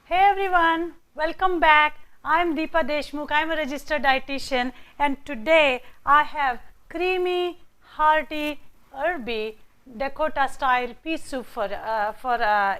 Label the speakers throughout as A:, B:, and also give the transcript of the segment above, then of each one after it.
A: Hey everyone, welcome back. I'm Deepa Deshmukh. I'm a registered dietitian, and today I have creamy, hearty, herby Dakota style pea soup for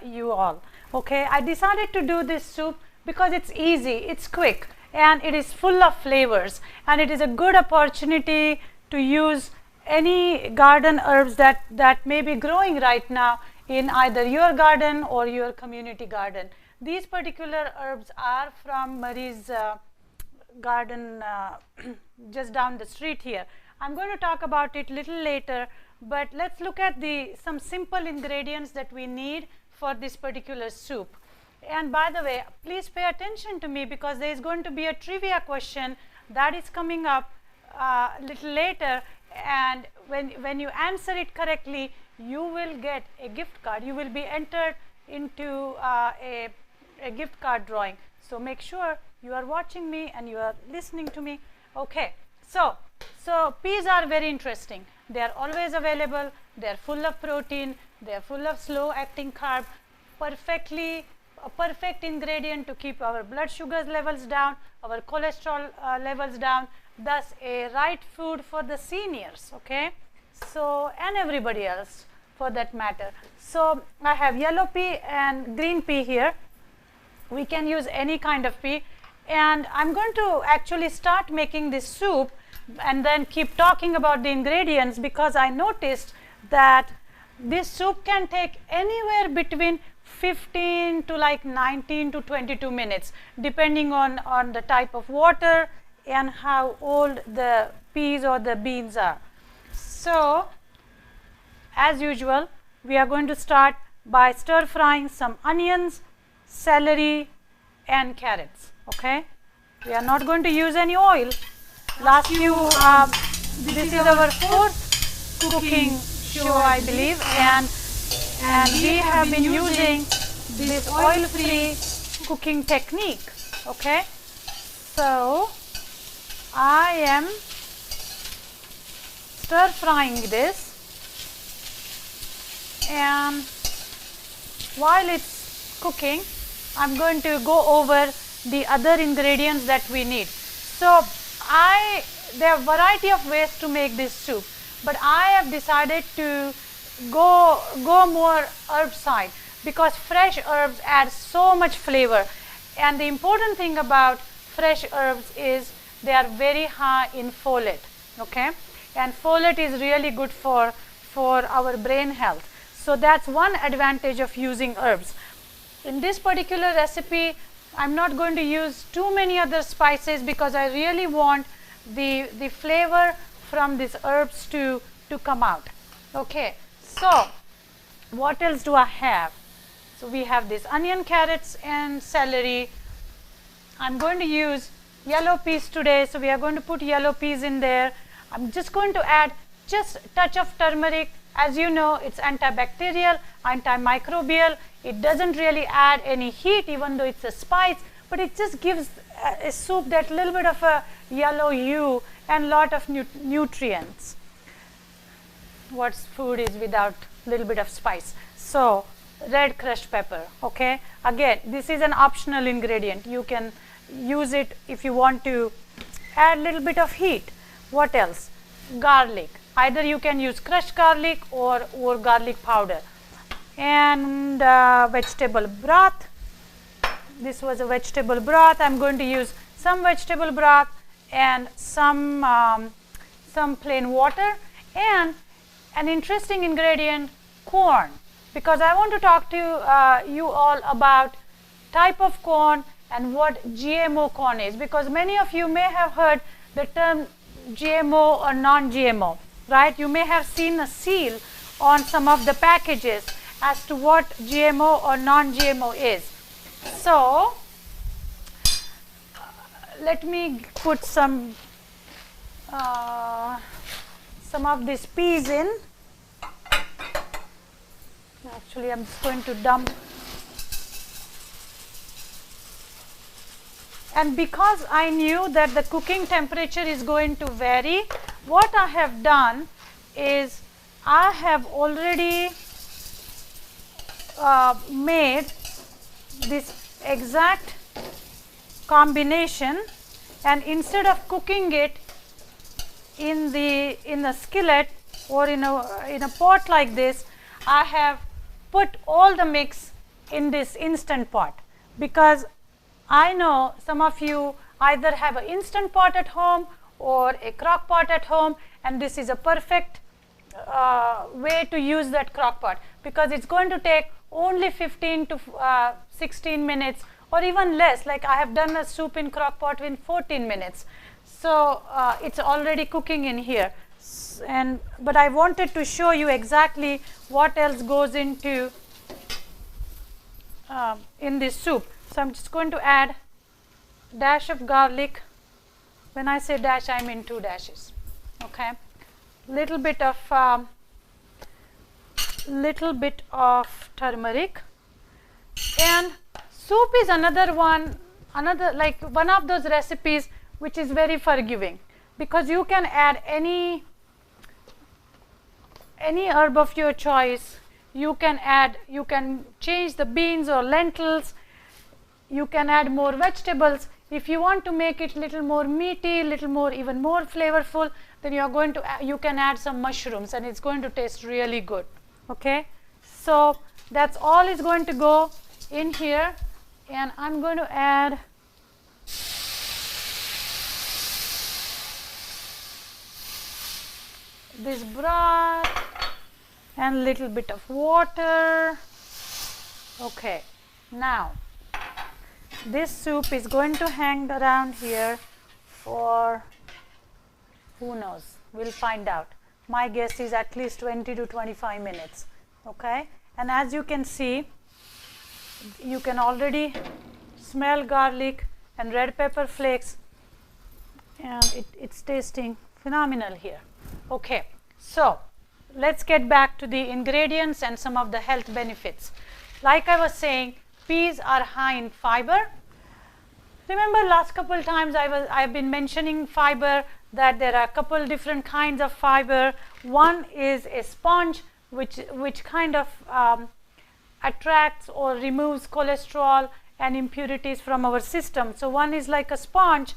A: you all. Okay, I decided to do this soup because it's easy, it's quick, and it is full of flavors, and it is a good opportunity to use any garden herbs that may be growing right now in either your garden or your community garden. These particular herbs are from Marie's garden just down the street here. I'm going to talk about it a little later, but let's look at some simple ingredients that we need for this particular soup. And by the way, please pay attention to me because there is going to be a trivia question that is coming up a little later, and when you answer it correctly, you will get a gift card. You will be entered into a gift card drawing. So make sure you are watching me and you are listening to me. Okay, so peas are very interesting. They are always available. They are full of protein. They are full of slow acting carb. A perfect ingredient to keep our blood sugar levels down, our cholesterol levels down. Thus a right food for the seniors. Okay, so and everybody else for that matter. So I have yellow pea and green pea here. We can use any kind of pea, and I'm going to actually start making this soup and then keep talking about the ingredients, because I noticed that this soup can take anywhere between 15 to like 19 to 22 minutes depending on the type of water and how old the peas or the beans are. So as usual, we are going to start by stir frying some onions, celery and carrots. Okay, we are not going to use any oil. This is our fourth cooking show, I believe, and we have been using this oil-free cooking technique. Okay, so I am stir frying this, and while it's cooking, I'm going to go over the other ingredients that we need. So there are a variety of ways to make this soup, but I have decided to go more herb side because fresh herbs add so much flavor, and the important thing about fresh herbs is they are very high in folate. Okay, and folate is really good for our brain health. So that's one advantage of using herbs. In this particular recipe, I'm not going to use too many other spices because I really want the flavor from these herbs to come out. Okay, so what else do I have? So we have this onion, carrots and celery. I'm going to use yellow peas today, so we are going to put yellow peas in there. I'm just going to add just a touch of turmeric. As you know, it's antibacterial, antimicrobial. It doesn't really add any heat even though it's a spice, but it just gives a soup that little bit of a yellow hue and lot of nutrients. What food is without a little bit of spice? So red crushed pepper. Okay, again, this is an optional ingredient. You can use it if you want to add a little bit of heat. What else? Garlic. Either you can use crushed garlic or garlic powder. And vegetable broth. This was a vegetable broth. I'm going to use some vegetable broth and some plain water, and an interesting ingredient, corn, because I want to talk to you all about type of corn and what GMO corn is, because many of you may have heard the term GMO or non-GMO, right? You may have seen a seal on some of the packages as to what GMO or non-GMO is. So let me put some of these peas in. Actually, I'm just going to dump. And because I knew that the cooking temperature is going to vary, what I have done is I have already made this exact combination, and instead of cooking it in the skillet or in a pot like this, I have put all the mix in this instant pot, because I know some of you either have an instant pot at home or a crock pot at home, and this is a perfect way to use that crock pot, because it's going to take only 15 to 16 minutes or even less. Like I have done a soup in crock pot in 14 minutes. So it's already cooking in here. But I wanted to show you exactly what else goes into in this soup. So I'm just going to add dash of garlic. When I say dash, I mean 2 dashes. Okay, little bit of turmeric. And soup is another one of those recipes which is very forgiving, because you can add any herb of your choice. You can change the beans or lentils. You can add more vegetables. If you want to make it little more meaty, even more flavorful, then you can add some mushrooms, and it's going to taste really good. Okay, so that's all is going to go in here, and I'm going to add this broth and little bit of water. Okay, now this soup is going to hang around here for, who knows, we'll find out. My guess is at least 20 to 25 minutes. Okay, and as you can see, you can already smell garlic and red pepper flakes, and it's tasting phenomenal here. Okay, so let's get back to the ingredients and some of the health benefits. Like I was saying, peas are high in fiber. Remember last couple times I've been mentioning fiber, that there are a couple different kinds of fiber. One is a sponge, which kind of attracts or removes cholesterol and impurities from our system. So one is like a sponge.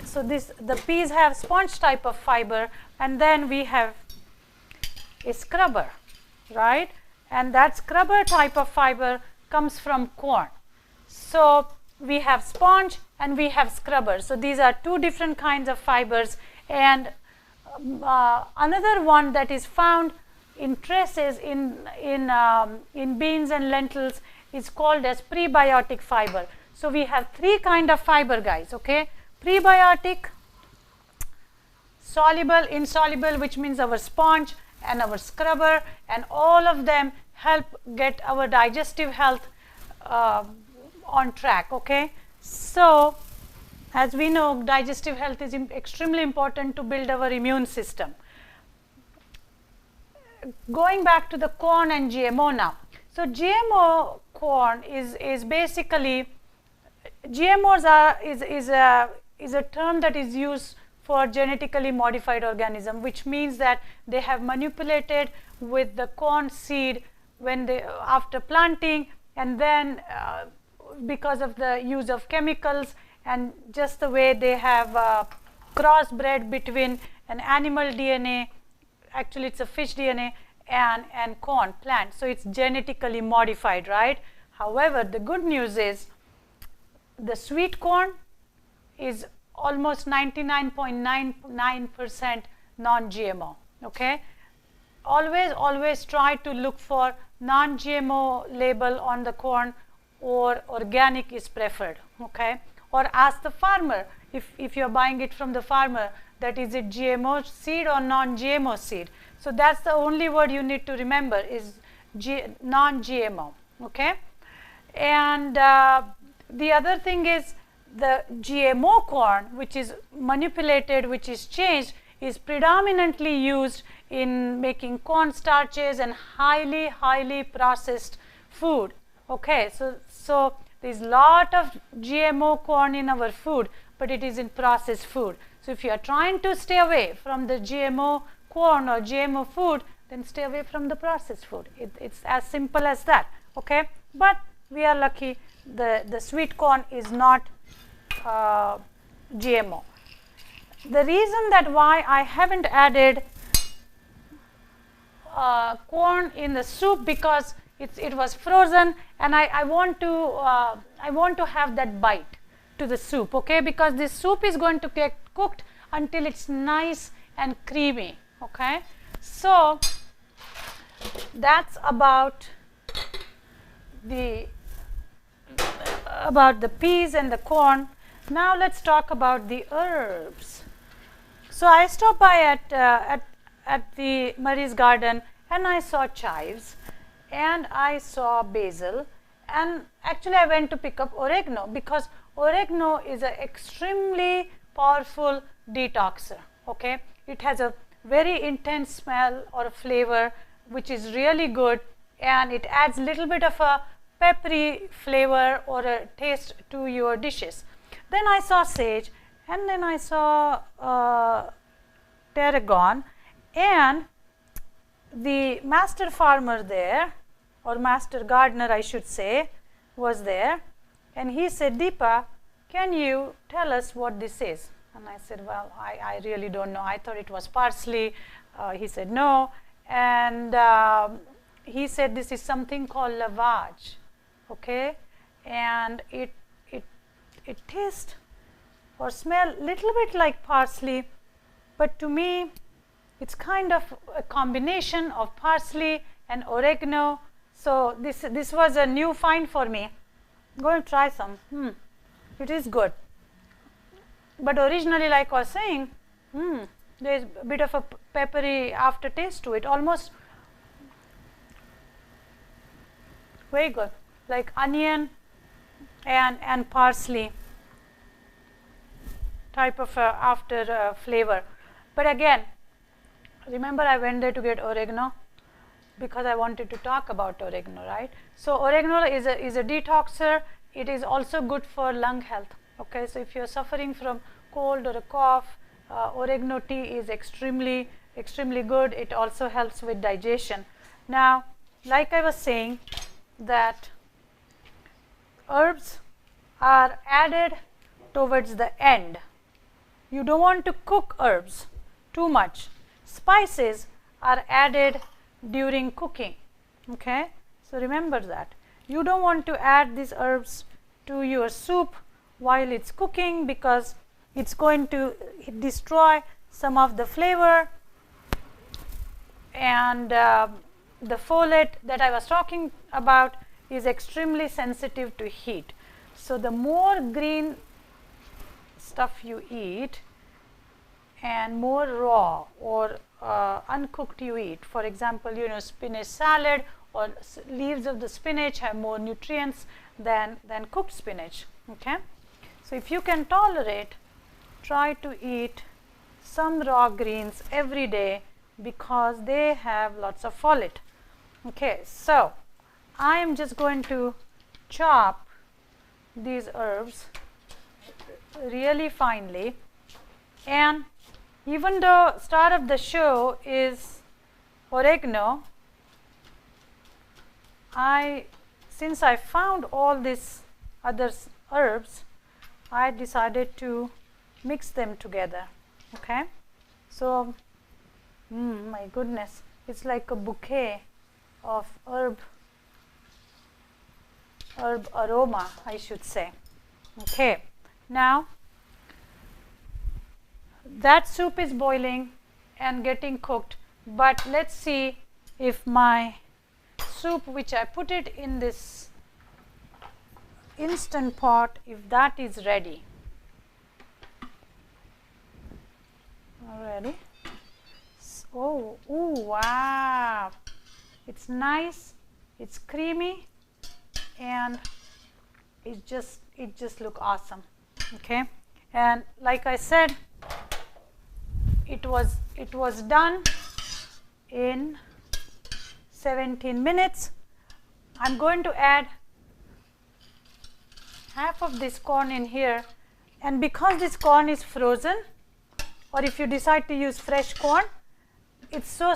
A: So the peas have sponge type of fiber, and then we have a scrubber, right? And that scrubber type of fiber comes from corn. So we have sponge and we have scrubber. So these are two different kinds of fibers. And another one that is found in traces in beans and lentils is called as prebiotic fiber. So we have 3 kind of fiber, guys. Okay, prebiotic, soluble, insoluble, which means our sponge, and our scrubber, and all of them help get our digestive health on track. Okay, so as we know, digestive health is extremely important to build our immune system. Going back to the corn and GMO now. So GMO corn is basically, GMOs is a term that is used for genetically modified organism, which means that they have manipulated with the corn seed after planting, and then because of the use of chemicals and just the way they have crossbred between an animal DNA, actually it's a fish DNA, and corn plant. So it's genetically modified, right? However, the good news is the sweet corn is almost 99.99% non-GMO. Okay, always try to look for non-GMO label on the corn, or organic is preferred. Okay, or ask the farmer, if you're buying it from the farmer, that is it GMO seed or non-GMO seed. So that's the only word you need to remember, is non-GMO. Okay, and the other thing is, the GMO corn, which is manipulated, which is changed, is predominantly used in making corn starches and highly processed food. Okay, so there's a lot of GMO corn in our food, but it is in processed food. So if you are trying to stay away from the GMO corn or GMO food, then stay away from the processed food. It's as simple as that. Okay, but we are lucky the sweet corn is not GMO. The reason that why I haven't added corn in the soup, because it was frozen, and I want to have that bite to the soup, okay, because this soup is going to get cooked until it's nice and creamy, okay. So that's about the peas and the corn. Now let's talk about the herbs. So I stopped by at the Marie's garden, and I saw chives, and I saw basil, and actually I went to pick up oregano, because oregano is an extremely powerful detoxer, okay. It has a very intense smell or flavor which is really good, and it adds little bit of a peppery flavor or a taste to your dishes. Then I saw sage, and then I saw tarragon, and the master farmer there, or master gardener I should say, was there, and he said, Deepa, can you tell us what this is? And I said, well, I really don't know. I thought it was parsley. He said no, and he said this is something called lavage, okay, and it tastes or smell little bit like parsley, but to me it's kind of a combination of parsley and oregano. So this was a new find for me. I'm going to try some. It is good, but originally, like I was saying, there is a bit of a peppery aftertaste to it, almost very good, like onion and parsley type of after flavor. But again, remember I went there to get oregano because I wanted to talk about oregano, right? So oregano is a detoxer. It is also good for lung health, okay. So if you are suffering from cold or a cough, oregano tea is extremely good. It also helps with digestion. Now, like I was saying, that herbs are added towards the end. You don't want to cook herbs too much. Spices are added during cooking, okay. So remember that you don't want to add these herbs to your soup while it's cooking, because it's going to destroy some of the flavor, and the folate that I was talking about is extremely sensitive to heat. So the more green stuff you eat and more raw or uncooked you eat, for example, spinach salad or leaves of the spinach have more nutrients than cooked spinach, okay. So if you can tolerate, try to eat some raw greens every day, because they have lots of folate, okay. So I am just going to chop these herbs really finely, and even though star of the show is oregano, since I found all these other herbs, I decided to mix them together, okay. So my goodness, it's like a bouquet of herb aroma, I should say, okay. Now that soup is boiling and getting cooked, but let's see if my soup, which I put it in this instant pot, if that is ready. Already. Oh, ooh, wow, it's nice, it's creamy, and it just look awesome, okay. And like I said, it was done in 17 minutes. I'm going to add half of this corn in here, and because this corn is frozen, or if you decide to use fresh corn, it's so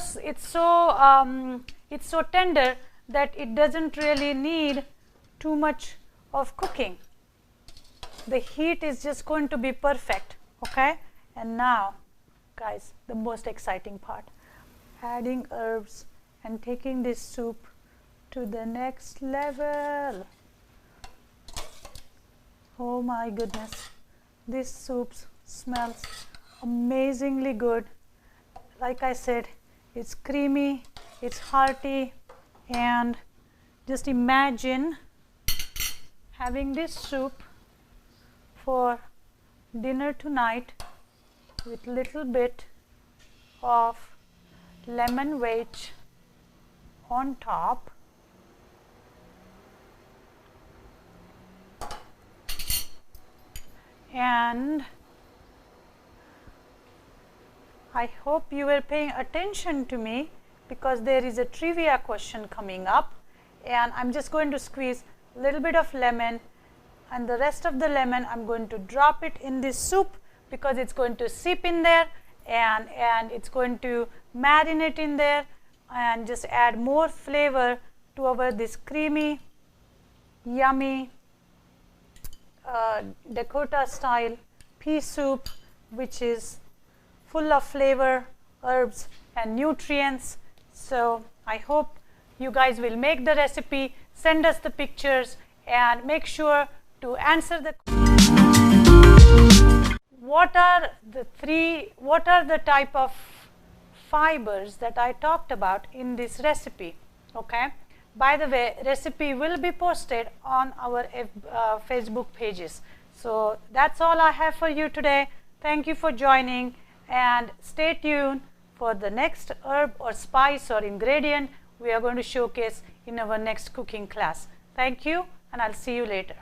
A: tender that it doesn't really need too much of cooking. The heat is just going to be perfect, okay? And now, guys, the most exciting part, adding herbs and taking this soup to the next level. Oh my goodness, this soup smells amazingly good. Like I said, it's creamy, it's hearty, and just imagine having this soup for dinner tonight with little bit of lemon wedge on top. And I hope you were paying attention to me, because there is a trivia question coming up, and I'm just going to squeeze a little bit of lemon, and the rest of the lemon I'm going to drop it in this soup, because it's going to seep in there, and it's going to marinate in there and just add more flavor to our this creamy, yummy Dakota style pea soup, which is full of flavor, herbs and nutrients. So I hope you guys will make the recipe, send us the pictures, and make sure to answer the what are the type of fibers that I talked about in this recipe. Okay, by the way, recipe will be posted on our Facebook pages. So that's all I have for you today. Thank you for joining, and stay tuned for the next herb or spice or ingredient we are going to showcase in our next cooking class. Thank you, and I'll see you later.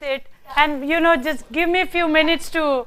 A: It, and just give me a few minutes to